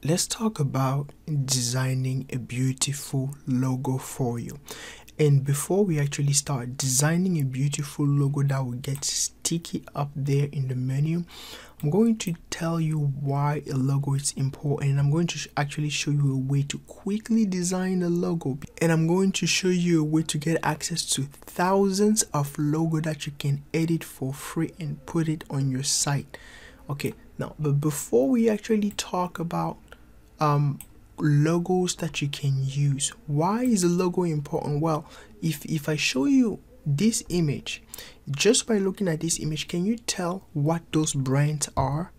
let's talk about designing a beautiful logo for you. And before we actually start designing a beautiful logo that will get sticky up there in the menu, I'm going to tell you why a logo is important, and I'm going to actually show you a way to quickly design a logo, and I'm going to show you a way to get access to thousands of logo that you can edit for free and put it on your site. Okay, now, but before we actually talk about logos that you can use, why is a logo important? Well, if I show you this image, just by looking at this image, can you tell what those brands are?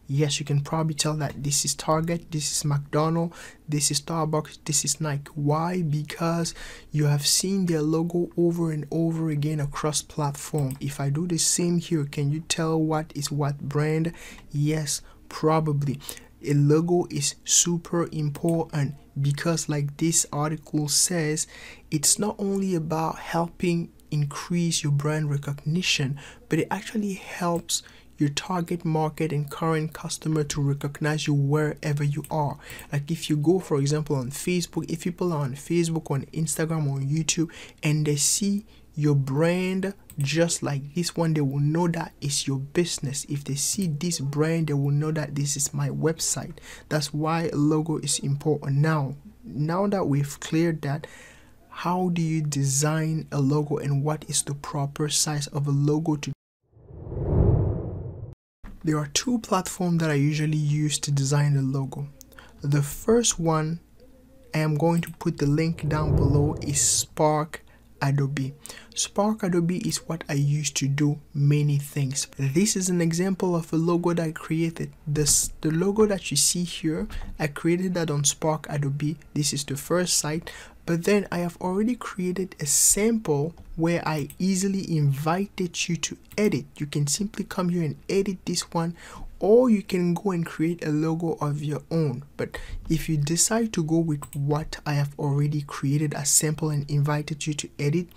Yes, you can probably tell that this is Target, this is McDonald's, this is Starbucks, this is Nike. Why? Because you have seen their logo over and over again across platform. If I do the same here, can you tell what is what brand? Yes, probably. A logo is super important because, like this article says, it's not only about helping increase your brand recognition, but it actually helps your target market and current customer to recognize you wherever you are. Like if you go, for example, on Facebook, if people are on Facebook, on Instagram, or YouTube, and they see your brand just like this one, they will know that it's your business. If they see this brand, they will know that this is my website. That's why a logo is important. Now that we've cleared that, how do you design a logo and what is the proper size of a logo to? There are two platforms that I usually use to design a logo. The first one, I am going to put the link down below, is Spark Adobe. Spark Adobe is what I use to do many things. This is an example of a logo that I created. The logo that you see here, I created that on Spark Adobe. This is the first site, but then I have already created a sample where I easily invited you to edit. You can simply come here and edit this one, or you can go and create a logo of your own. But if you decide to go with what I have already created as sample and invited you to edit,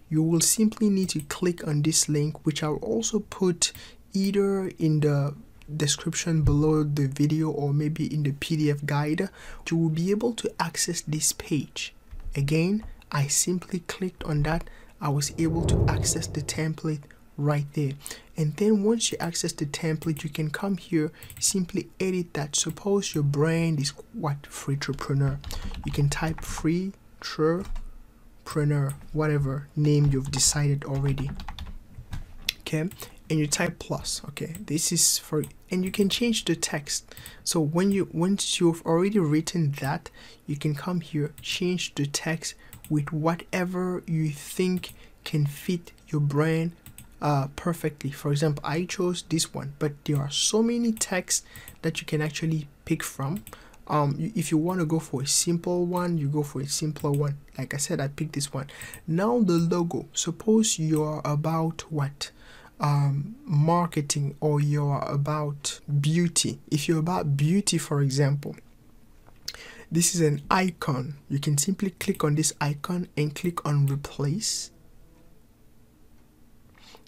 you will simply need to click on this link, which I'll also put either in the description below the video or maybe in the PDF guide. You will be able to access this page. Again, I simply clicked on that. I was able to access the template right there. And then once you access the template, you can come here, simply edit that. Suppose your brand is what? Freetrepreneur. You can type Freetrepreneur, whatever name you've decided already. Okay, and you type plus. Okay, this is for, and you can change the text. So once you've already written that, you can come here, change the text with whatever you think can fit your brand perfectly. For example, I chose this one, but there are so many texts that you can actually pick from. If you want to go for a simple one, you go for a simpler one. Like I said, I picked this one. Now the logo, suppose you're about what? Marketing, or you're about beauty. If you're about beauty, for example, this is an icon. You can simply click on this icon and click on replace.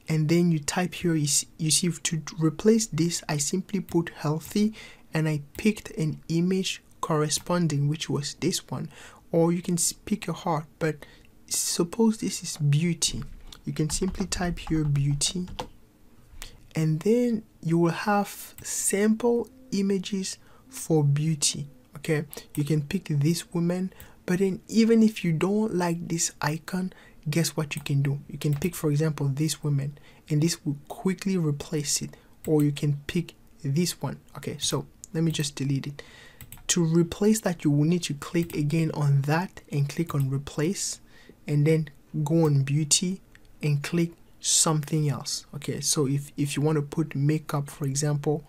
And then you type here, you see, to replace this, I simply put healthy, and I picked an image corresponding, which was this one. Or you can pick your heart, but suppose this is beauty. You can simply type here beauty, and then you will have sample images for beauty. Okay, you can pick this woman, but then even if you don't like this icon, guess what you can do? You can pick, for example, this woman, and this will quickly replace it. Or you can pick this one. Okay, so let me just delete it. To replace that, you will need to click again on that and click on replace, and then go on beauty and click something else. Okay, so if you want to put makeup, for example,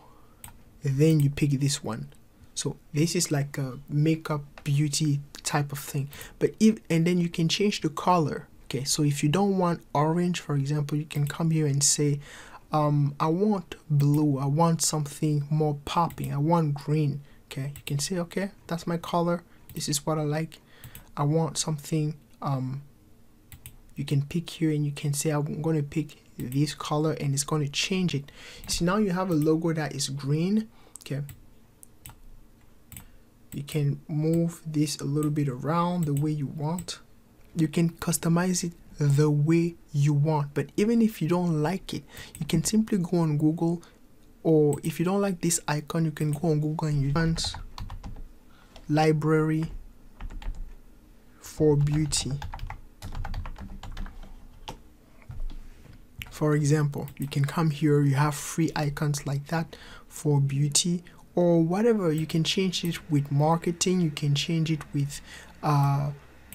then you pick this one. So this is like a makeup beauty type of thing. But and then you can change the color. Okay, so if you don't want orange, for example, you can come here and say I want blue, I want something more popping, I want green. Okay, you can say, okay, that's my color, this is what I like. I want something you can pick here, and you can say I'm going to pick this color, and it's going to change it. See, now you have a logo that is green. Okay, You can move this a little bit around the way you want. You can customize it the way you want. But even if you don't like it, you can simply go on Google, or if you don't like this icon, you can go on Google and you want library for beauty. For example, you can come here, you have free icons like that for beauty or whatever. You can change it with marketing, you can change it with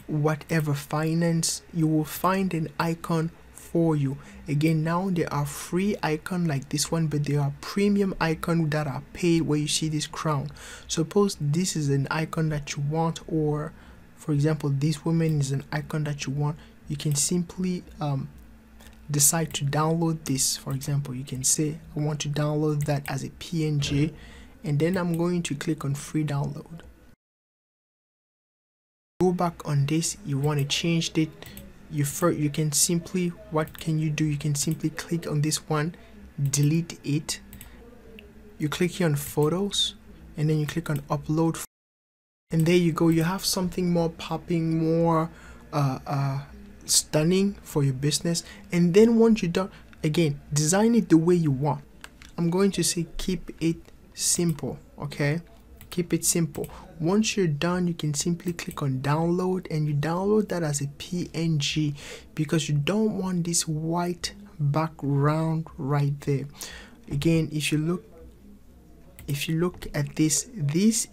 whatever, finance. You will find an icon for you. Again, now there are free icon like this one, but there are premium icon that are paid, where you see this crown. Suppose this is an icon that you want, or for example, this woman is an icon that you want. You can simply decide to download this. For example, you can say I want to download that as a PNG, and then I'm going to click on free download. Go back on this, you want to change it. You can simply, what can you do? You can simply click on this one, delete it. You click here on photos, and then you click on upload, and there you go. You have something more popping, more stunning for your business. And then once you're done, again, design it the way you want. I'm going to say keep it simple. Okay, keep it simple. Once you're done, you can simply click on download, and you download that as a PNG, because you don't want this white background right there. Again, if you look at this, this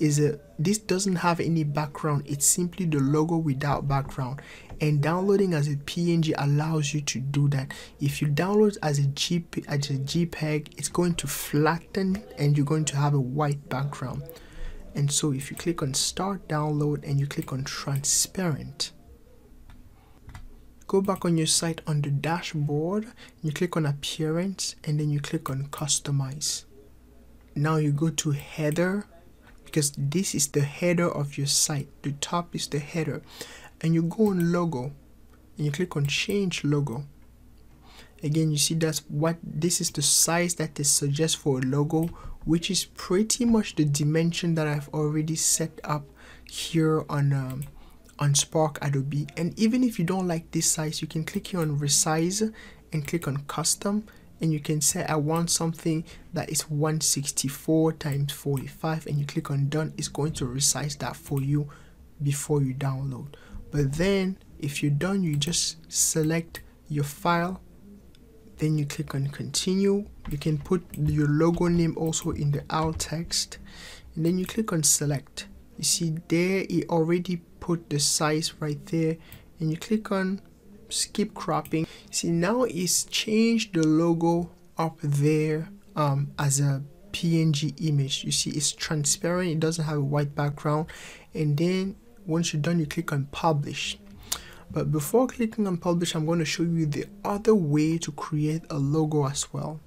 doesn't have any background. It's simply the logo without background, and downloading as a PNG allows you to do that. If you download as a JPEG, it's going to flatten and you're going to have a white background. And so if you click on start download and you click on transparent, go back on your site on the dashboard, you click on appearance, and then you click on customize. Now you go to header, because this is the header of your site. The top is the header, and you go on logo and you click on change logo. Again, you see this is the size that is suggest for a logo, which is pretty much the dimension that I've already set up here on Spark Adobe. And even if you don't like this size, you can click here on resize and click on custom, and you can say I want something that is 164 times 45, and you click on done. It's going to resize that for you before you download. But then if you're done, you just select your file, then you click on continue. You can put your logo name also in the alt text, and then you click on select. You see there, it already put the size right there, and you click on skip cropping. See, now it's changed the logo up there as a PNG image. You see it's transparent, it doesn't have a white background. And then once you're done, you click on publish. But before clicking on publish, I'm going to show you the other way to create a logo as well.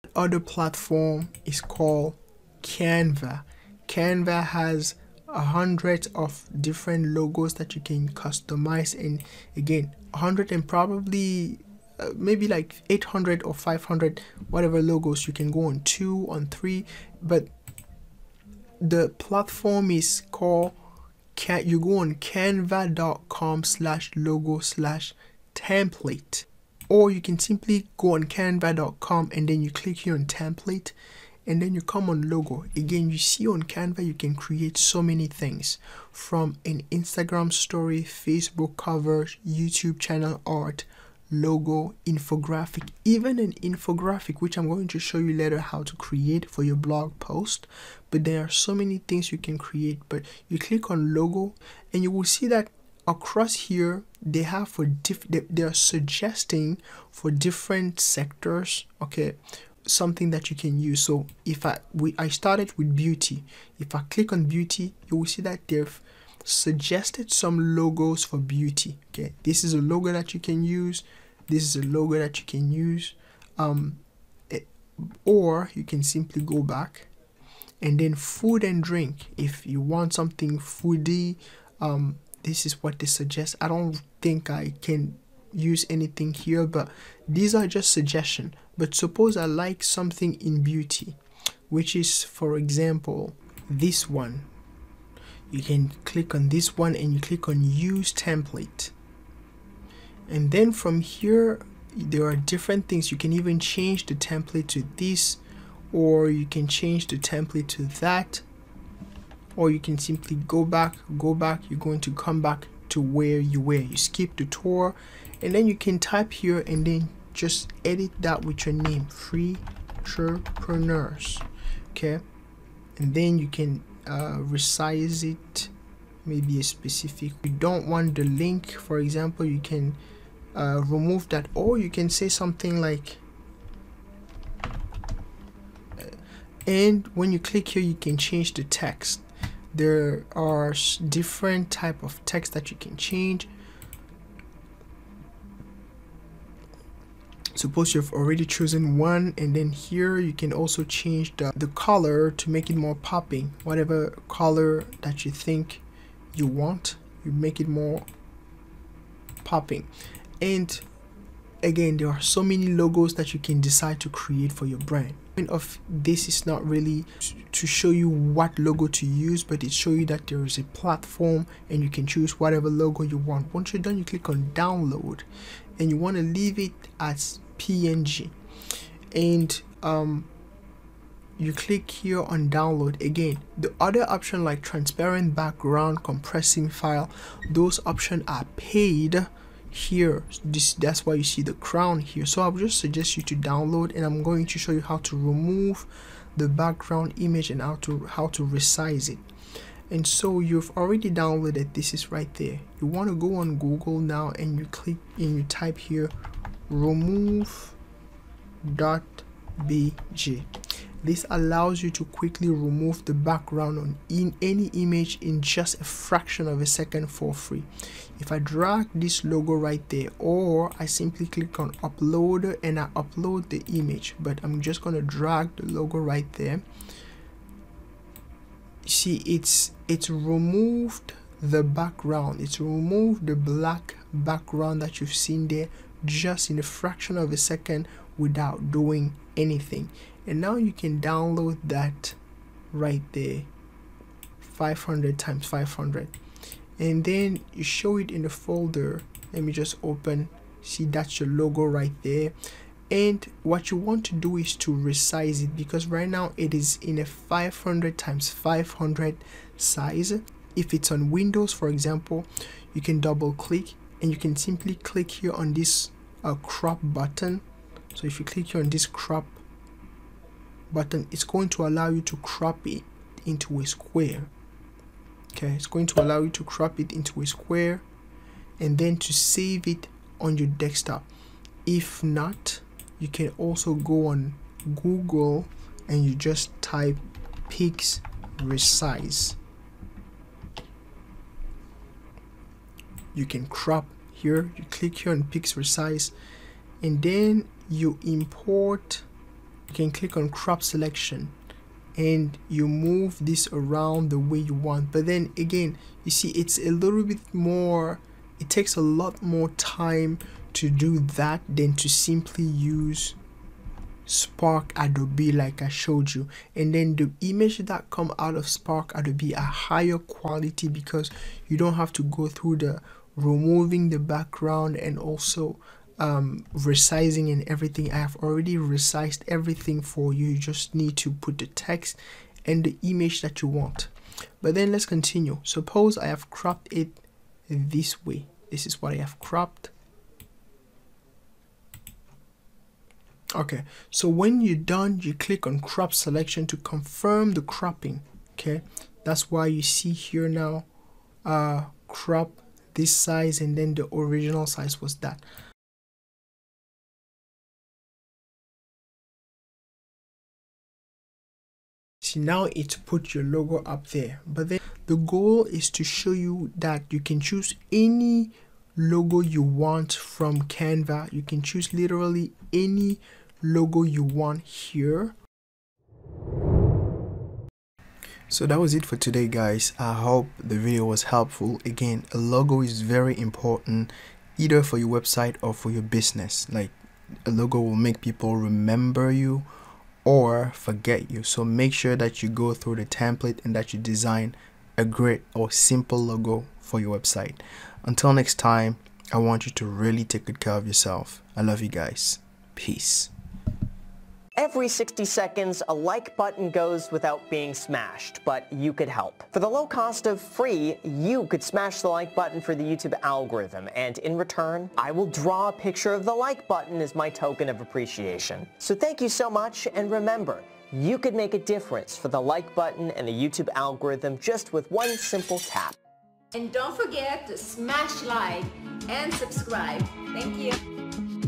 The other platform is called Canva. Canva has 100 of different logos that you can customize, and again 100 and probably maybe like 800 or 500 whatever logos. You can go on 2, on 3, but the platform is called you go on canva.com/logo/template, or you can simply go on canva.com and then you click here on template, and then you come on logo. Again, you see on Canva you can create so many things, from an Instagram story, Facebook cover, YouTube channel art, logo, infographic, even an infographic, which I'm going to show you later how to create for your blog post. But there are so many things you can create. But you click on logo and you will see that across here they have they are suggesting for different sectors, okay, something that you can use. So if I started with beauty. If I click on beauty, you will see that they've suggested some logos for beauty. Okay, this is a logo that you can use, this is a logo that you can use, or you can simply go back. And then food and drink, if you want something foodie, this is what they suggest. I don't think I can use anything here, but these are just suggestions. But suppose I like something in beauty, which is, for example, this one. You can click on this one and you click on use template, and then from here there are different things. You can even change the template to this, or you can change the template to that, or you can simply go back. You're going to come back to where you were. You skip the tour, and then you can type here and then just edit that with your name, Freetrepreneurs. Okay, and then you can resize it, maybe a specific. You don't want the link, for example, you can remove that, or you can say something like, and when you click here you can change the text. There are different type of text that you can change. Suppose you've already chosen one, and then here you can also change the color to make it more popping. Whatever color that you think you want, you make it more popping. And again, there are so many logos that you can decide to create for your brand. Of this is not really to show you what logo to use, but it shows you that there is a platform and you can choose whatever logo you want. Once you're done, you click on download, and you want to leave it as PNG, and you click here on download. Again, the other option like transparent background, compressing file, those options are paid here. That's why you see the crown here. So I'll just suggest you to download, and I'm going to show you how to remove the background image and how to resize it. And so you've already downloaded, this is right there. You want to go on Google now, and you click and you type here remove.bg. This allows you to quickly remove the background in any image in just a fraction of a second for free. If I drag this logo right there, or I simply click on upload and I upload the image, but I'm just going to drag the logo right there. See, it's removed the background. It's removed the black background that you've seen there just in a fraction of a second without doing anything. And now you can download that right there, 500 times 500, and then you show it in the folder. Let me just open. See, that's your logo right there. And what you want to do is to resize it, because right now it is in a 500 times 500 size. If it's on Windows, for example, you can double click and you can simply click here on this crop button. So if you click here on this crop button, it's going to allow you to crop it into a square. Okay, it's going to allow you to crop it into a square and then to save it on your desktop. If not, you can also go on Google and you just type Pix Resize. You can crop here. You click here on Pix Resize, and then you import. You can click on crop selection and you move this around the way you want. But then again, you see, it's a little bit more, it takes a lot more time to do that than to simply use Spark Adobe like I showed you. And then the image that come out of Spark Adobe are higher quality because you don't have to go through the removing the background and also resizing and everything. I have already resized everything for you. You just need to put the text and the image that you want. But then let's continue. Suppose I have cropped it this way. This is what I have cropped. Okay, so when you're done, you click on crop selection to confirm the cropping. Okay, that's why you see here now crop this size, and then the original size was that. See, now it's put your logo up there, but then the goal is to show you that you can choose any logo you want from Canva. You can choose literally any logo you want here. So that was it for today, guys. I hope the video was helpful. Again, a logo is very important either for your website or for your business. Like, a logo will make people remember you, or forget you. So make sure that you go through the template and that you design a great or simple logo for your website. Until next time, I want you to really take good care of yourself. I love you guys. Peace. Every 60 seconds, a like button goes without being smashed, but you could help. For the low cost of free, you could smash the like button for the YouTube algorithm, and in return, I will draw a picture of the like button as my token of appreciation. So thank you so much, and remember, you could make a difference for the like button and the YouTube algorithm just with one simple tap. And don't forget to smash like and subscribe. Thank you.